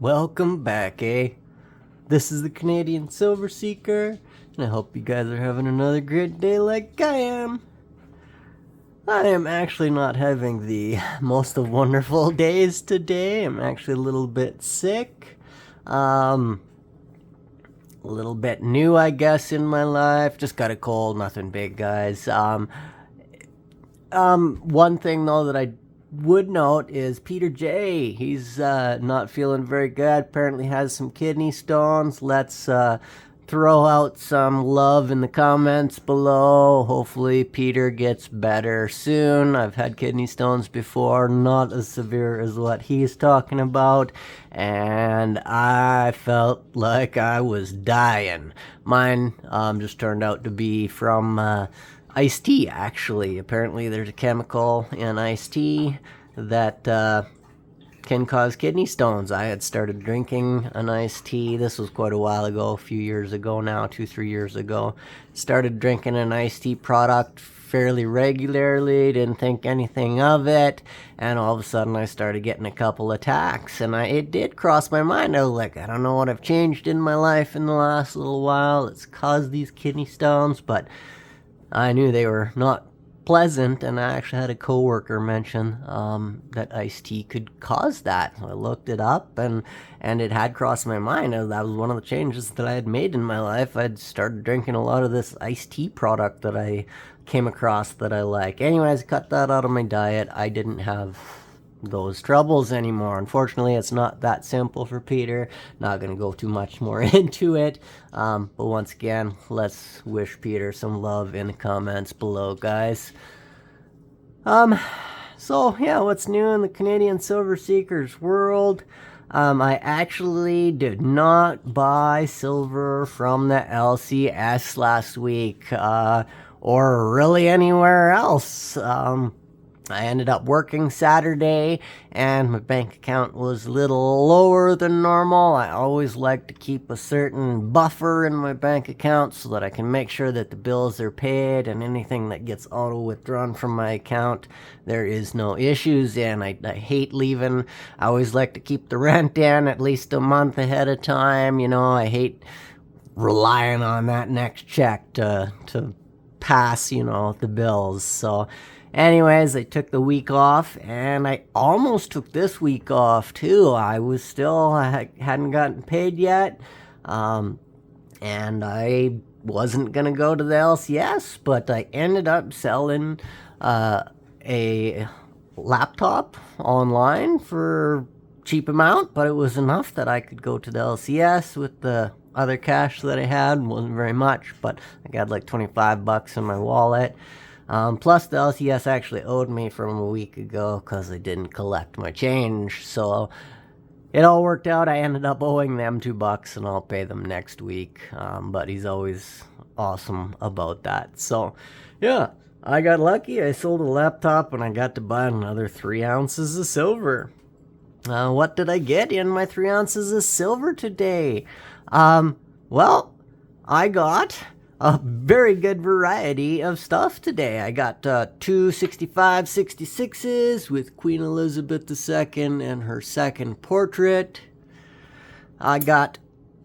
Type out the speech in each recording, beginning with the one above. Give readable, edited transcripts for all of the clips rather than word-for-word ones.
Welcome back, eh? This is the Canadian Silver Seeker, and I hope you guys are having another great day like I am. I am actually not having the most of wonderful days today. I'm actually a little bit sick. A little bit new, I guess, in my life. Just got a cold, nothing big, guys. One thing though that I would note is Peter J. He's not feeling very good. Apparently has some kidney stones. Let's throw out some love in the comments below. Hopefully Peter gets better soon. I've had kidney stones before, not as severe as what he's talking about, and I felt like I was dying. Mine just turned out to be from iced tea, actually. Apparently there's a chemical in iced tea that can cause kidney stones. I had started drinking an iced tea. This was quite a while ago, a few years ago now, 2-3 years ago. Started drinking an iced tea product fairly regularly, didn't think anything of it, and all of a sudden I started getting a couple attacks, and it did cross my mind. I was like, I don't know what I've changed in my life in the last little while. It's caused these kidney stones, but I knew they were not pleasant, and I actually had a coworker mention that iced tea could cause that. So I looked it up, and it had crossed my mind. That was one of the changes that I had made in my life. I'd started drinking a lot of this iced tea product that I came across that I like. Anyways, I cut that out of my diet. I didn't have those troubles anymore. Unfortunately, it's not that simple for Peter. Not going to go too much more into it. But once again, let's wish Peter some love in the comments below, guys. So yeah, what's new in the Canadian Silver Seekers world? I actually did not buy silver from the LCS last week, or really anywhere else. I ended up working Saturday, and my bank account was a little lower than normal. I always like to keep a certain buffer in my bank account so that I can make sure that the bills are paid, and anything that gets auto withdrawn from my account, there is no issues in. I hate leaving. I always like to keep the rent in at least a month ahead of time. You know, I hate relying on that next check to pass, the bills. So anyways, I took the week off, and I almost took this week off too. I hadn't gotten paid yet, and I wasn't gonna go to the LCS, but I ended up selling a laptop online for cheap amount, but it was enough that I could go to the LCS with the other cash that I had. It wasn't very much, but I got like $25 in my wallet. Plus, the LCS actually owed me from a week ago because I didn't collect my change. So it all worked out. I ended up owing them $2, and I'll pay them next week. But he's always awesome about that. So yeah, I got lucky. I sold a laptop, and I got to buy another 3 ounces of silver. What did I get in my 3 ounces of silver today? Well, I got a very good variety of stuff today. I got 2 65-66s with Queen Elizabeth II and her second portrait. I got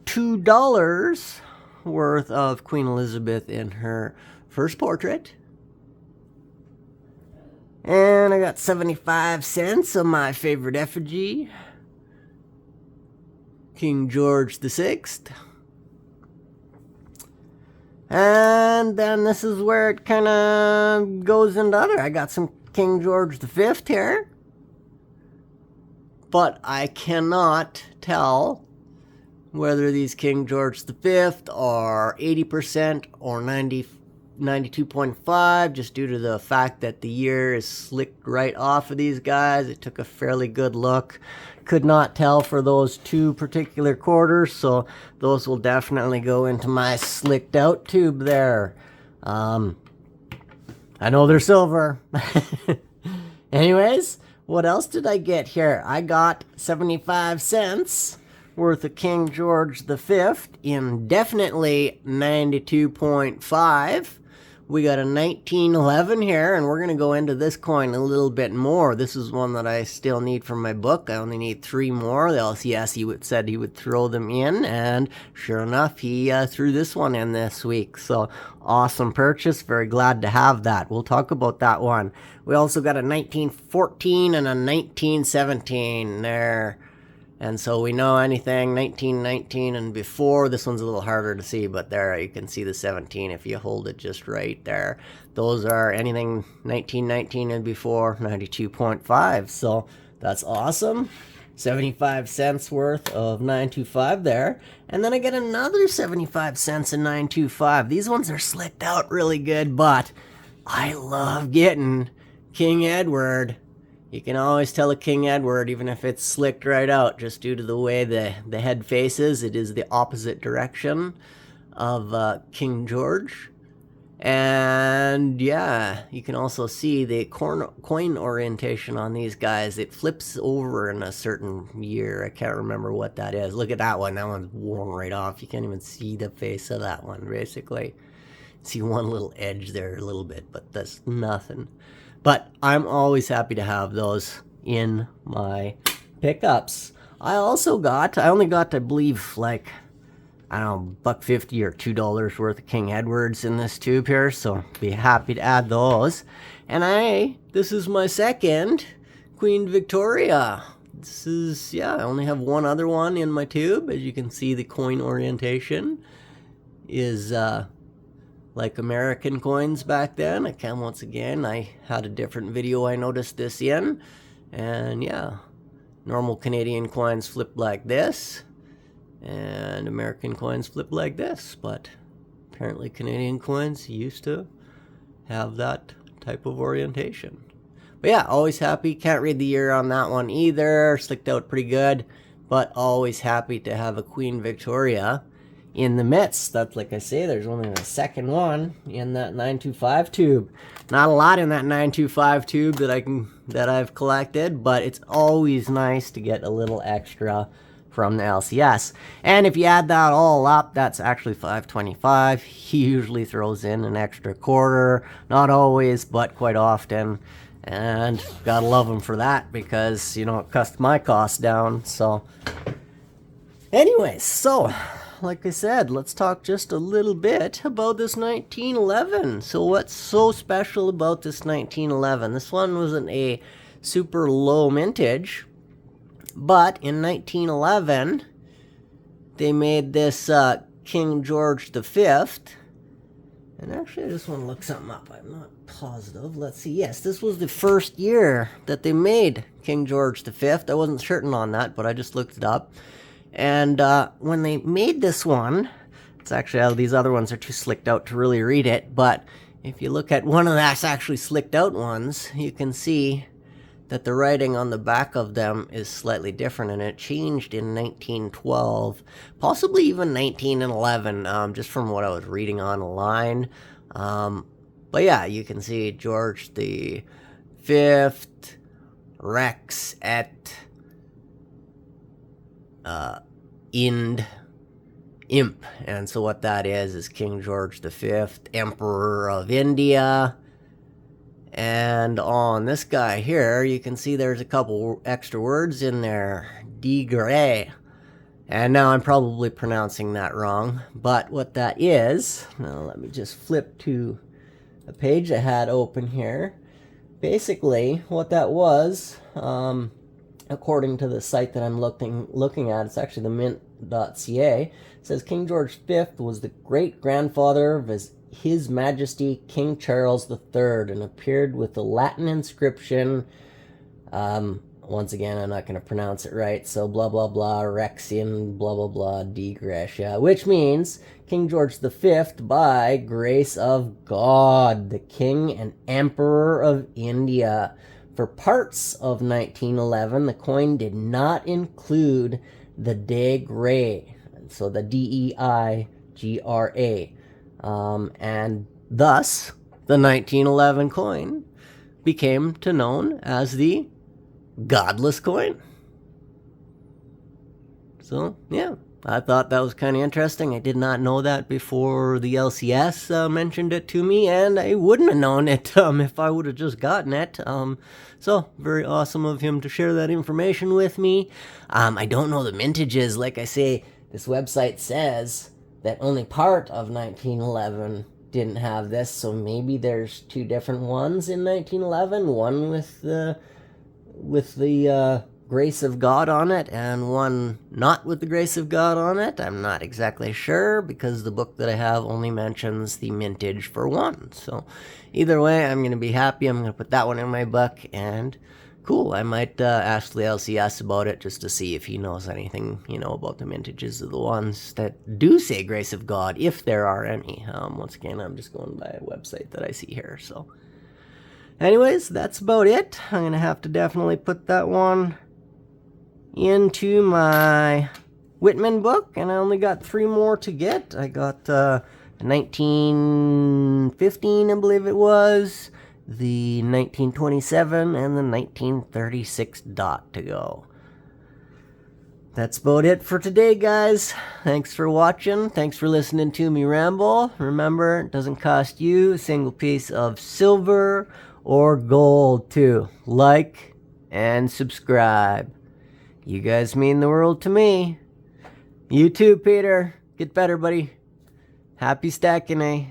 $2 worth of Queen Elizabeth in her first portrait. And I got 75 cents of my favorite effigy, King George VI. And then this is where it kind of goes into other. I got some King George V here, but I cannot tell whether these King George V are 80% or 92.5, just due to the fact that the year is slicked right off of these guys. It took a fairly good look. Could not tell for those 2 particular quarters, so those will definitely go into my slicked out tube there. I know they're silver. Anyways, what else did I get here? I got 75 cents worth of King George V in definitely 92.5, We got a 1911 here, and we're going to go into this coin a little bit more. This is one that I still need for my book. I only need 3 more. The LCS said he would throw them in, and sure enough, he threw this one in this week. So awesome purchase. Very glad to have that. We'll talk about that one. We also got a 1914 and a 1917 there. And so we know anything 1919 and before. This one's a little harder to see, but there you can see the 17 if you hold it just right there. Those are anything 1919 and before, 92.5. So that's awesome. 75 cents worth of 925 there. And then I get another 75 cents in 925. These ones are slicked out really good, but I love getting King Edward. You can always tell a King Edward, even if it's slicked right out, just due to the way the head faces. It is the opposite direction of King George. And yeah, you can also see the coin orientation on these guys. It flips over in a certain year. I can't remember what that is. Look at that one. That one's worn right off. You can't even see the face of that one, basically. See one little edge there a little bit, but that's nothing. But I'm always happy to have those in my pickups. I only got, I believe, like, I don't know, $1.50 or $2 worth of King Edwards in this tube here, so be happy to add those. And this is my second Queen Victoria. This is, yeah, I only have one other one in my tube. As you can see, the coin orientation is, like American coins back then. Once again, I had a different video I noticed this in. And yeah, normal Canadian coins flip like this. And American coins flip like this. But apparently Canadian coins used to have that type of orientation. But yeah, always happy. Can't read the year on that one either. Slicked out pretty good. But always happy to have a Queen Victoria in the midst. That's, like I say, there's only the second one in that 925 tube. Not a lot in that 925 tube that I've collected, but it's always nice to get a little extra from the LCS. And if you add that all up, that's actually 525. He usually throws in an extra quarter, not always, but quite often. And gotta love him for that, because you know it cuts my costs down. So anyways, so like I said, let's talk just a little bit about this 1911. So what's so special about this 1911? This one wasn't a super low mintage, but in 1911, they made this King George V. And actually, I just want to look something up. I'm not positive. Let's see. Yes, this was the first year that they made King George V. I wasn't certain on that, but I just looked it up. And when they made this one, it's actually, these other ones are too slicked out to really read it, but if you look at one of that's actually slicked out ones, you can see that the writing on the back of them is slightly different, and it changed in 1912, possibly even 1911, just from what I was reading online. But yeah, you can see George the Fifth, Rex et Imp. And so what that is King George V, Emperor of India. And on this guy here, you can see there's a couple extra words in there. De Grey. And now I'm probably pronouncing that wrong. But what that is, now let me just flip to a page I had open here. Basically, what that was, according to the site that I'm looking at, it's actually the mint.ca. It says King George V was the great-grandfather of His Majesty King Charles III and appeared with the Latin inscription. Once again, I'm not going to pronounce it right, so blah blah blah, Rexian, blah blah blah, de Gratia, which means King George V, by grace of God, the King and Emperor of India. For parts of 1911, the coin did not include the de Grey, so the Deigra. And thus, the 1911 coin became known as the Godless coin. So, yeah, I thought that was kind of interesting. I did not know that before the LCS mentioned it to me, and I wouldn't have known it if I would have just gotten it. So, very awesome of him to share that information with me. I don't know the mintages. Like I say, this website says that only part of 1911 didn't have this, so maybe there's two different ones in 1911. One with the grace of God on it, and one not with the grace of God on it. I'm not exactly sure, because the book that I have only mentions the mintage for one. So either way, I'm going to be happy. I'm going to put that one in my book, and cool. I might ask the LCS about it just to see if he knows anything, about the mintages of the ones that do say grace of God, if there are any. Once again, I'm just going by a website that I see here. So anyways, that's about it. I'm going to have to definitely put that one into my Whitman book, and I only got 3 more to get. I got 1915, I believe it was, the 1927, and the 1936 dot to go. That's about it for today, guys. Thanks for watching. Thanks for listening to me ramble. Remember, it doesn't cost you a single piece of silver or gold to like and subscribe. You guys mean the world to me. You too, Peter. Get better, buddy. Happy stacking, eh?